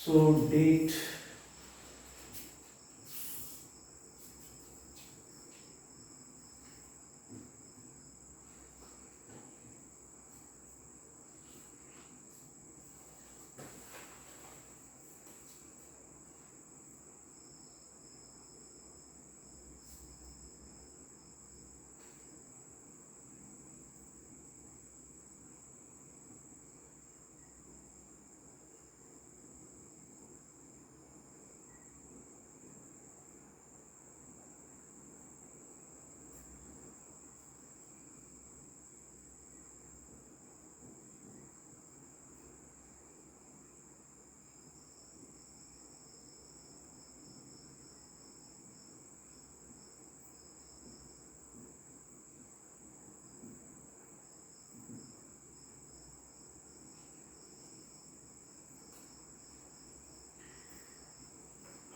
So date.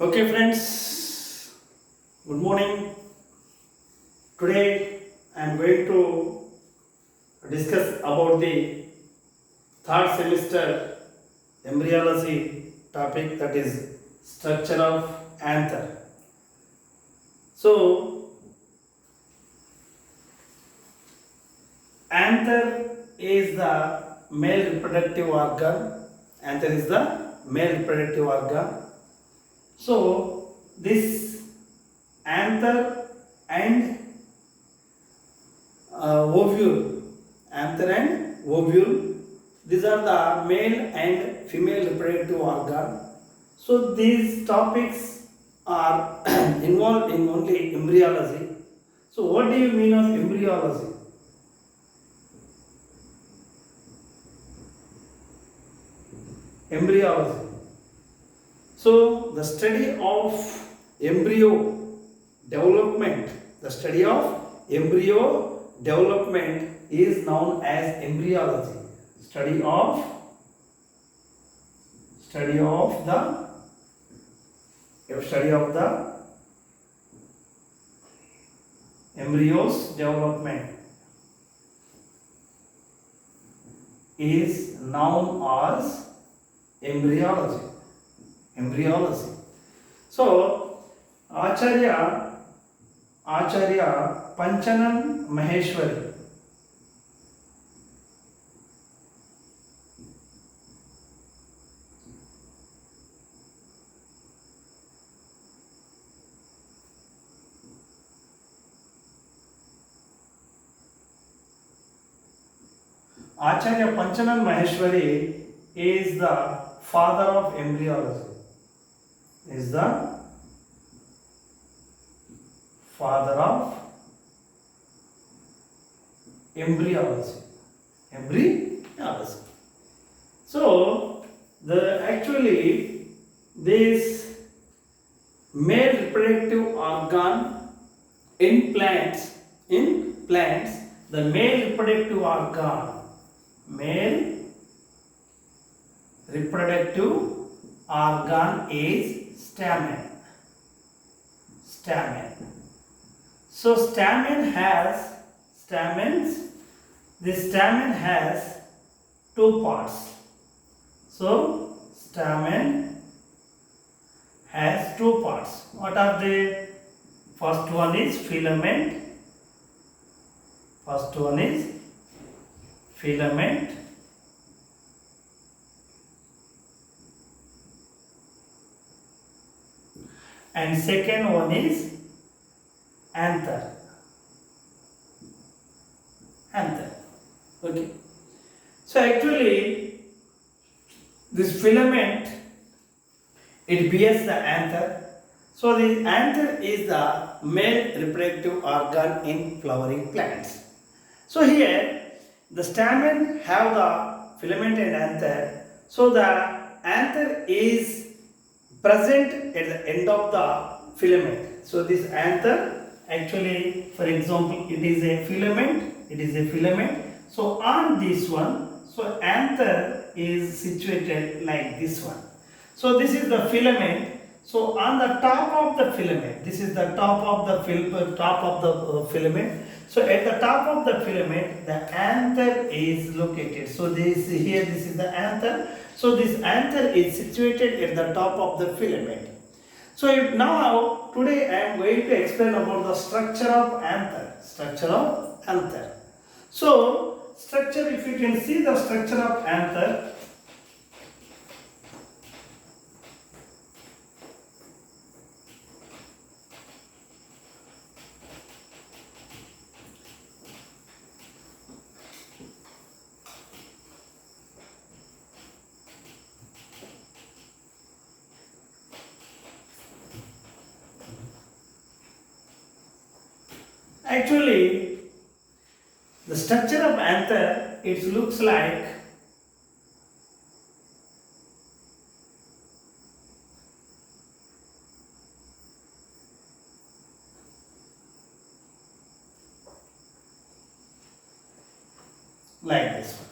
Okay friends, good morning. Today I am going to discuss about the third semester embryology topic, that is structure of anther. So anther is the male reproductive organ. Anther is the male reproductive organ. So this anther and anther and ovule, these are the male and female reproductive organ. So these topics are involved in only embryology. So what do you mean of embryology? Embryology. So the study of embryo development, is known as embryology. Study of the embryo's development is known as embryology. So Acharya Panchanan Maheshwari is the father of embryology. So this male reproductive organ in plants, the male reproductive organ is stamen. So the stamen has two parts. So stamen has two parts. What are they? First one is filament. And second one is anther. Okay. So actually this filament, it bears the anther. So the anther is the male reproductive organ in flowering plants. So here the stamen have the filament and anther. So the anther is present at the end of the filament. So this anther, actually, for example, it is a filament. So on this one, so anther is situated like this one. So this is the filament. So on the top of the filament, this is the top of the filament. So at the top of the filament, the anther is located. So this is the anther. So this anther is situated at the top of the filament. So if now today I am going to explain about the structure of anther. Structure of anther. So structure, if you can see the structure of anther. Actually, the structure of anther, it looks like this one.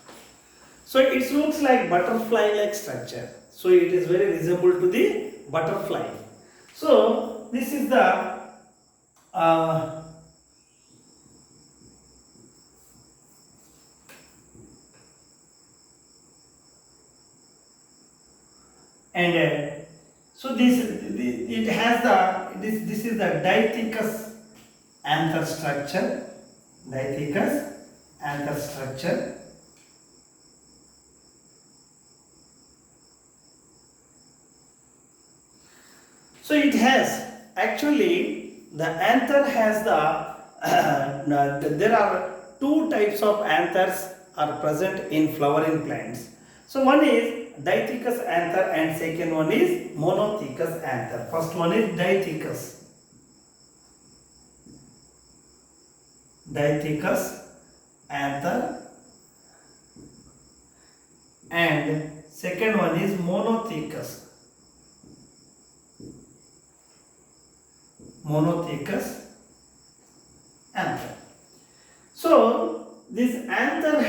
So it looks like butterfly-like structure. So it is very resembled to the butterfly. So this is the uh, and so it has this is the dithecous anther structure. Dithecous anther structure. So it has actually the anther has there are two types of anthers are present in flowering plants. So one is dithecous anther and second one is monothecous anther. First one is dithecous. Dithecous anther and second one is monothecous. Monothecous anther. So this anther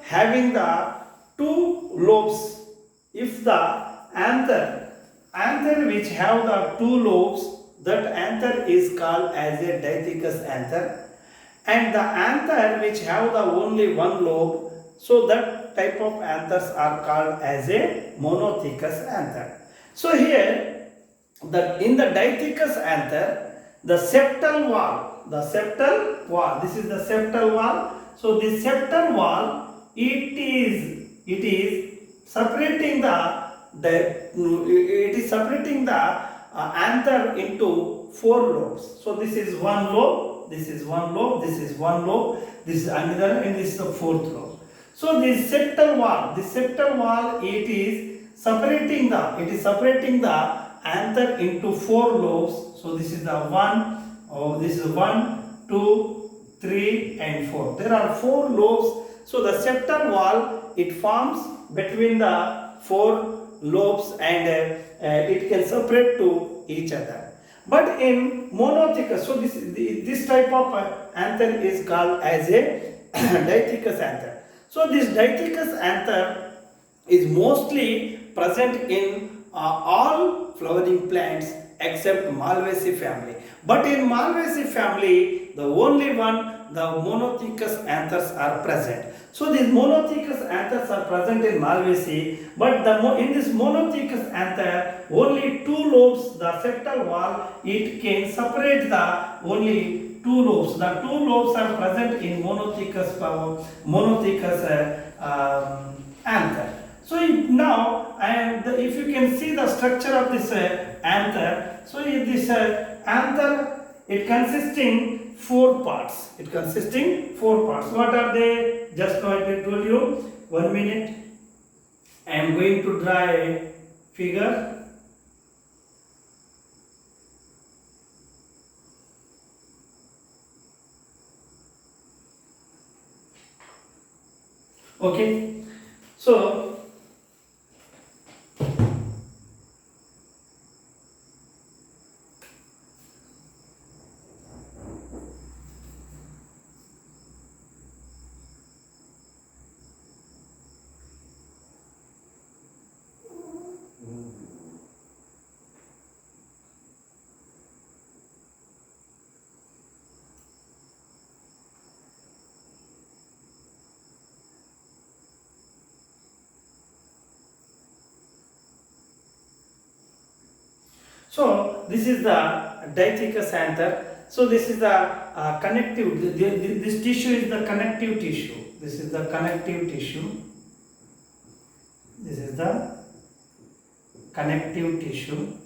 having the two lobes. If the anther which have the two lobes, that anther is called as a dithecous anther, and the anther which have the only one lobe, so that type of anthers are called as a monothecous anther. So here in the dithecous anther, the septal wall, this is the septal wall. So this septal wall, it is separating the anther into four lobes. So this is one lobe, this is one lobe, this is one lobe, this is another, and this is the fourth lobe. So this septal wall, it is separating the anther into four lobes. So this is this is 1, 2, 3 and 4. There are four lobes. So the septal wall, it forms between the four lobes and it can separate to each other. But in monothecous, so this type of anther is called as a dithecous anther. So this dithecous anther is mostly present in all flowering plants except Malvaceae family. But in Malvaceae family, the only one, the monothecous anthers are present. So these monothecous anthers are present in Malvaceae, but in this monothecous anther, only two lobes, the septal wall, it can separate the only two lobes. The two lobes are present in monothecous anther. So now, if you can see the structure of this anther, so this anther, it consisting four parts. What are they? Just now I told you. 1 minute. I am going to draw a figure. Okay. So So this is the dithecous anther. So this is the connective. This tissue is the connective tissue. This is the connective tissue. This is the connective tissue.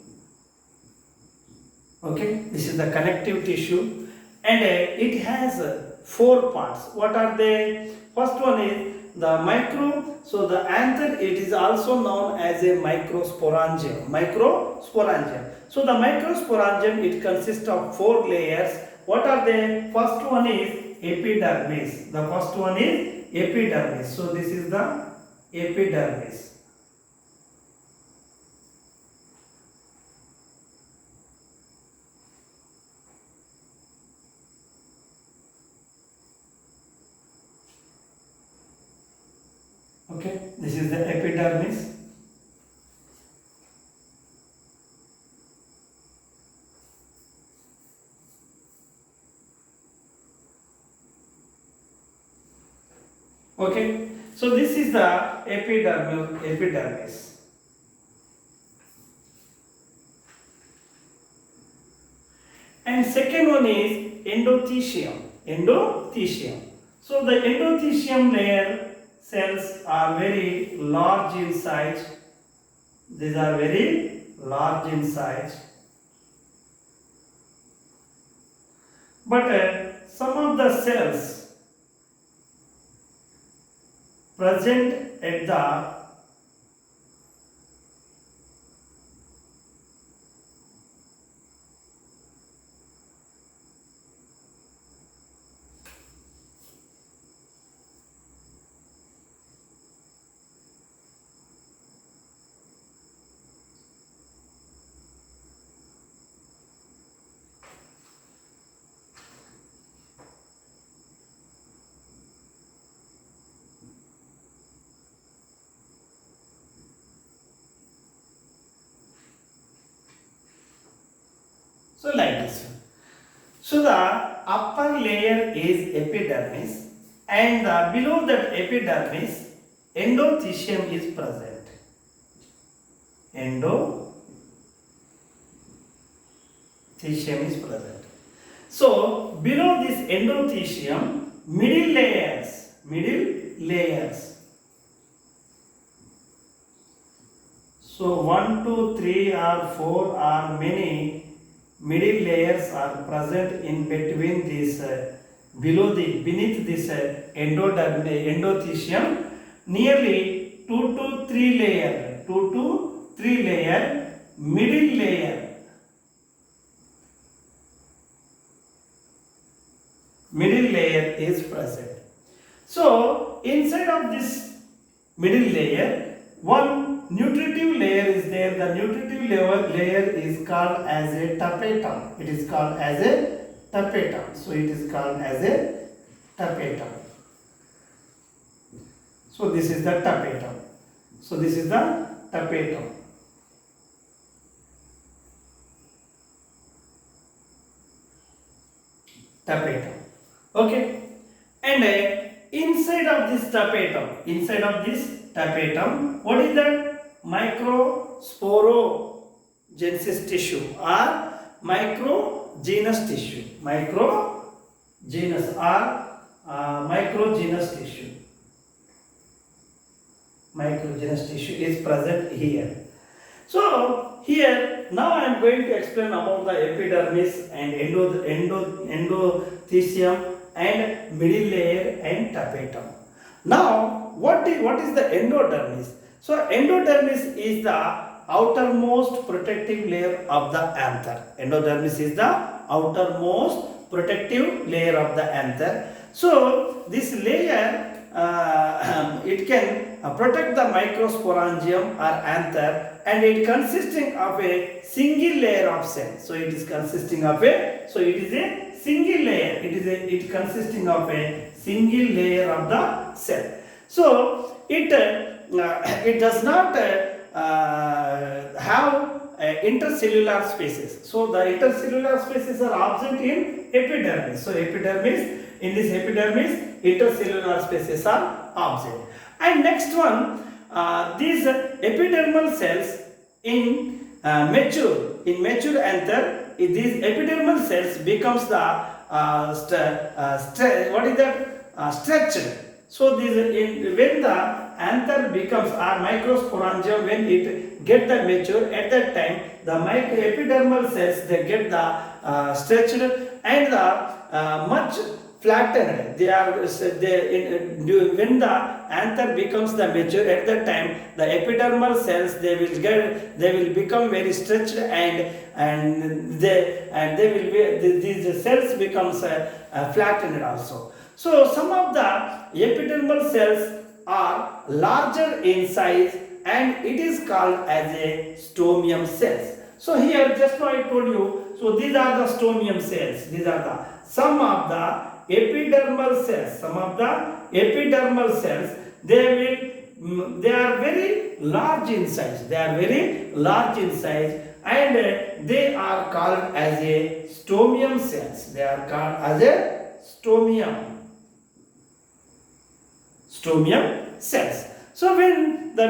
Okay, this is the connective tissue, and it has four parts. What are they? First one is the micro. So the anther, it is also known as a microsporangium. Microsporangium. So the microsporangium, it consists of four layers. What are they? First one is epidermis. The first one is epidermis. So this is the epidermis. Okay, this is the epidermis. Okay, so this is the epidermis. And second one is endothecium. So the endothecium layer cells are very large in size. These are very large in size. But some of the cells present at the so like this. So the upper layer is epidermis, and below that epidermis, endothecium is present. Endothecium is present. So below this endothecium, middle layers. So 1, 2, 3 or 4 or many middle layers are present in between this beneath this endothecium. Nearly 2 to 3 layer middle layer is present. So inside of this middle layer, one nutritive layer is there. The nutritive layer is called as a tapetum. It is called as a tapetum. So it is called as a tapetum. So this is the tapetum. So this is the tapetum. Tapetum. Okay. And inside of this tapetum, what is that? Microsporogenous tissue or microgenous tissue. Microgenous tissue is present here. So here now I am going to explain about the epidermis and endothecium and middle layer and tapetum. Now what is the endodermis? So endodermis is the outermost protective layer of the anther. Endodermis is the outermost protective layer of the anther. So this layer it can protect the microsporangium or anther, and it consisting of a single layer of cell. So it is consisting of a single layer. It consisting of a single layer of the cell. So it does not have intercellular spaces. So the intercellular spaces are absent in epidermis. So in this epidermis, intercellular spaces are absent. And next one, these epidermal cells in in mature anther, these epidermal cells becomes the what is that stretched. So this when the anther becomes or microsporangium, when it get the mature, at that time the epidermal cells they get the stretched and the much flattened. When the anther becomes the mature, at that time the epidermal cells they will become very stretched and they will be these cells becomes flattened also. So some of the epidermal cells are larger in size and it is called as a stomium cells. So here just now I told you, so these are the stomium cells. These are the some of the epidermal cells. Some of the epidermal cells they are very large in size. They are very large in size and they are called as a stomium cells. They are called as a stomium cells. So when the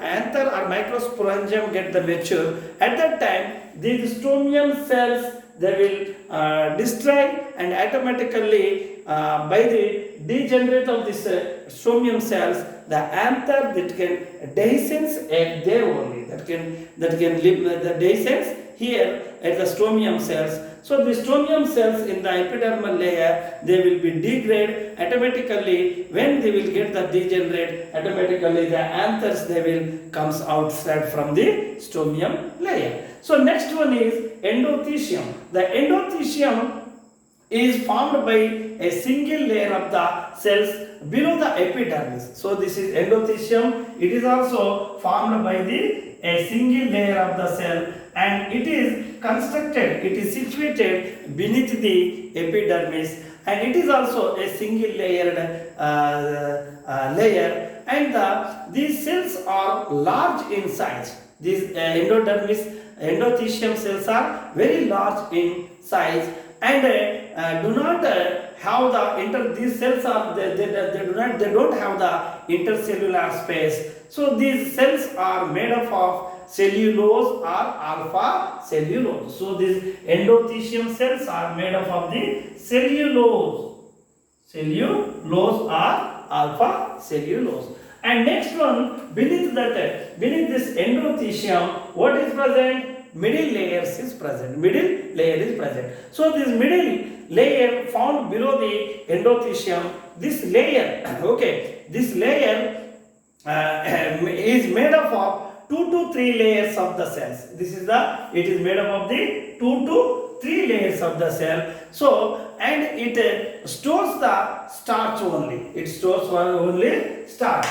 anther or microsporangium get the mature, at that time these stomium cells they will destroy and automatically by the degenerate of this stomium cells, the anther that can dehiscence at there only, that can live the dehiscence here at the stomium cells. So the stomium cells in the epidermal layer they will be degrade automatically. When they will get the degenerate, automatically the anthers they will comes outside from the stomium layer. So next one is endothecium. The endothecium is formed by a single layer of the cells below the epidermis. So this is endothecium. It is also formed by a single layer of the cell and it is constructed, it is situated beneath the epidermis and it is also a single layered layer and these cells are large in size. These endothecium cells are very large in size and do not have the these cells are they don't have the intercellular space. So these cells are made up of cellulose or alpha cellulose. So these endothecium cells are made up of the cellulose or alpha cellulose. And next one, beneath this endothecium, what is present? Middle layers is present. Middle layer is present. So this middle layer found below the endothecium, this layer, this layer is made up of 2 to 3 layers of the cells. It is made up of the 2 to 3 layers of the cell. So and it stores the starch only. It stores only starch.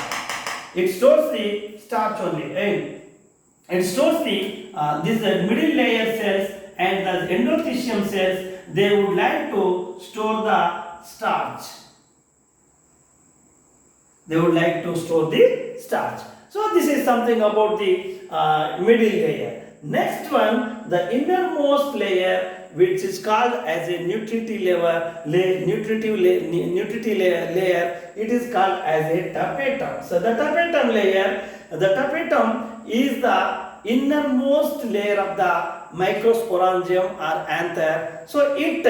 It stores the starch only and it stores the this middle layer cells and the endothecium cells. They would like to store the starch. They would like to store the starch. So this is something about the middle layer. Next one, the innermost layer, which is called as a nutritive layer. It is called as a tapetum. So the tapetum layer, the tapetum is the innermost layer of the microsporangium or anther. So it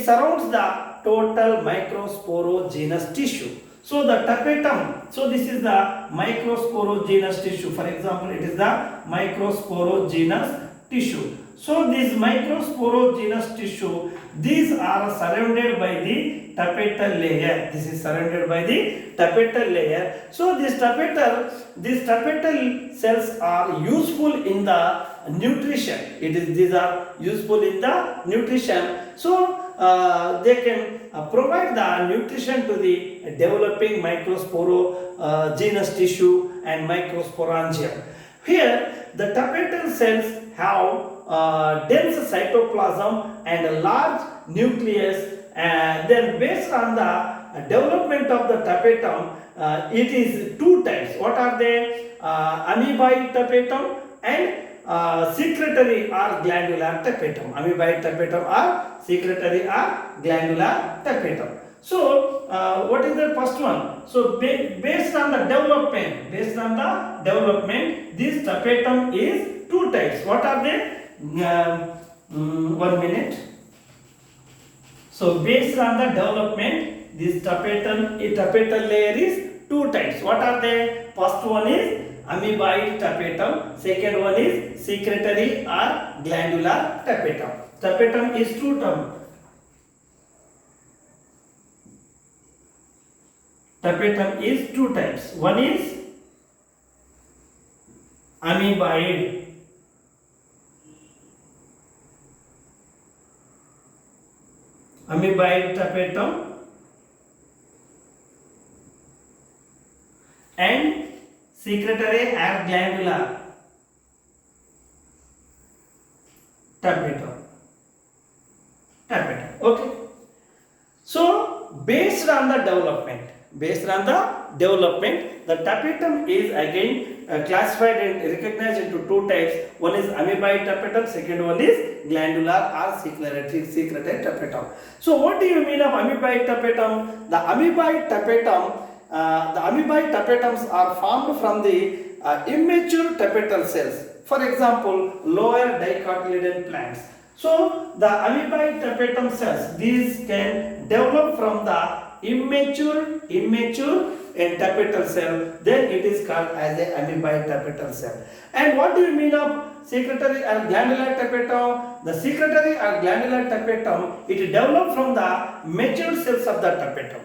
surrounds the total microsporogenous tissue. So the tapetum, so this is the microsporogenous tissue. For example, it is the microsporogenous tissue. So this microsporogenous tissue, these are surrounded by the tapetal layer. This is surrounded by the tapetal layer. So these tapetal cells are useful in the nutrition. These are useful in the nutrition. So they can provide the nutrition to the developing microsporogenous tissue and microsporangium. Here the tapetal cells have dense cytoplasm and a large nucleus. Then based on the development of the tapetum, it is 2 types. What are they? Amoeboid tapetum and secretory or glandular tapetum. Amoeboid tapetum or secretory or glandular tapetum. So what is the first one? So based on the development, this tapetum is two types. What are they? 1 minute. So based on the development, this tapetum layer is two types. What are they? First one is amoeboid tapetum. Second one is secretory or glandular tapetum. Tapetum is two terms. Tapetum is two types. One is amoeboid. Amoeboid tapetum and secretory or glandular tapetum. Okay. So based on the development, the tapetum is again classified and recognized into two types. One is amoeboid tapetum, second one is glandular or secretory tapetum. So what do you mean of amoeboid tapetum? The amoeboid tapetums are formed from the immature tapetal cells. For example, lower dicotyledon plants. So the amoeboid tapetum cells, these can develop from the immature tapetal cell, then it is called as a amoeboid tapetal cell. And what do you mean of secretory or glandular tapetum? The secretory or glandular tapetum, it develops from the matured cells of the tapetum.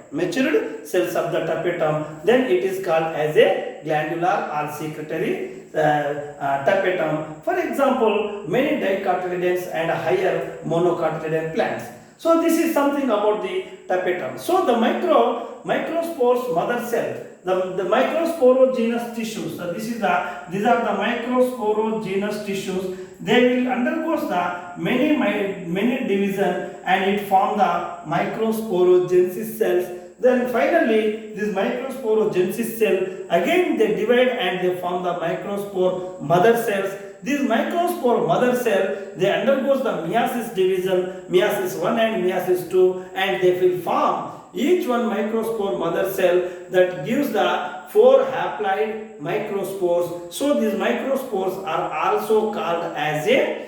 Then it is called as a glandular or secretory tapetum. For example, many dicotyledons and higher monocotyledon plants. So this is something about the tapetum. So the microspores mother cell, the microsporogenous tissues. So these are the microsporogenous tissues. They will undergo the many division and it form the microsporogenesis cells. Then finally, this microsporogenesis cell again they divide and they form the microspore mother cells. This microspore mother cell, they undergoes the meiosis division, meiosis 1 and meiosis 2, and they will form each one microspore mother cell that gives the 4 haploid microspores. So these microspores are also called as a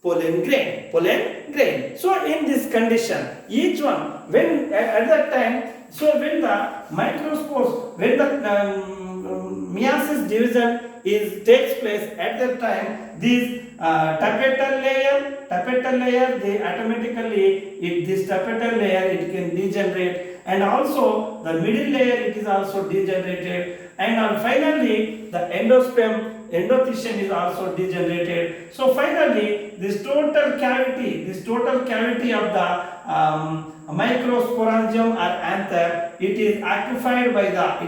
pollen grain. So in this condition, each one, when at that time, so when the microspores, when the meiosis division takes place at that time, this tapetal layer, they automatically, if this tapetal layer, it can degenerate, and also the middle layer, it is also degenerated, and finally the endothecium is also degenerated. So finally, this total cavity of the Microsporangium or anther, it is occupied by the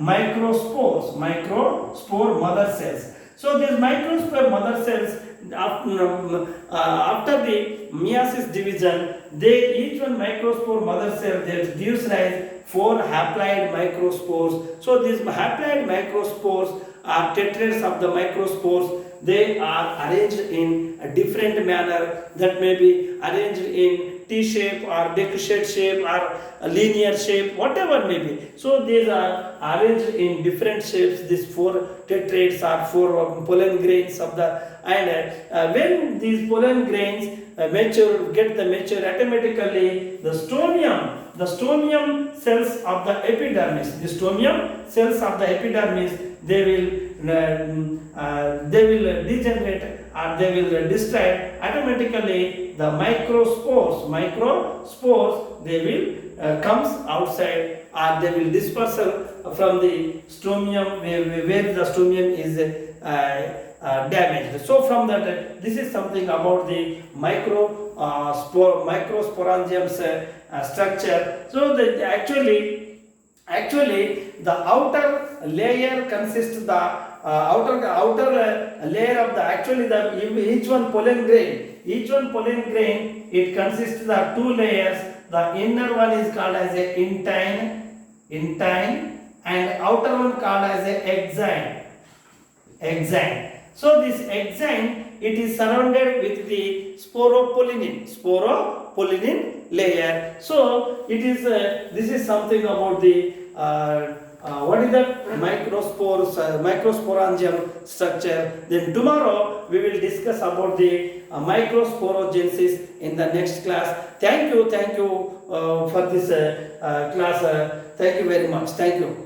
microspore mother cells. So these microspore mother cells, after the meiosis division, each one microspore mother cell that gives rise 4 haploid microspores. So these haploid microspores are tetrads of the microspores. They are arranged in a different manner, that may be arranged in T-shape or decussate shape or a linear shape, whatever may be. So these are arranged in different shapes. These 4 tetrads are 4 pollen grains of the, and when these pollen grains get the mature, automatically the stomium cells of the epidermis, they will degenerate or they will destroy. Automatically the microspores they will comes outside, or they will disperse from the stomium where the stomium is damaged. So from that, this is something about the microsporangium structure. So actually the outer layer consists the outer layer of each one pollen grain, it consists of the 2 layers. The inner one is called as a intine, and outer one called as a exine. So this exine, it is surrounded with the sporopollenin layer. So it is this is something about the what is that microsporangium structure. Then tomorrow we will discuss about the microsporogenesis in the next class. Thank you for this class. Thank you very much. Thank you.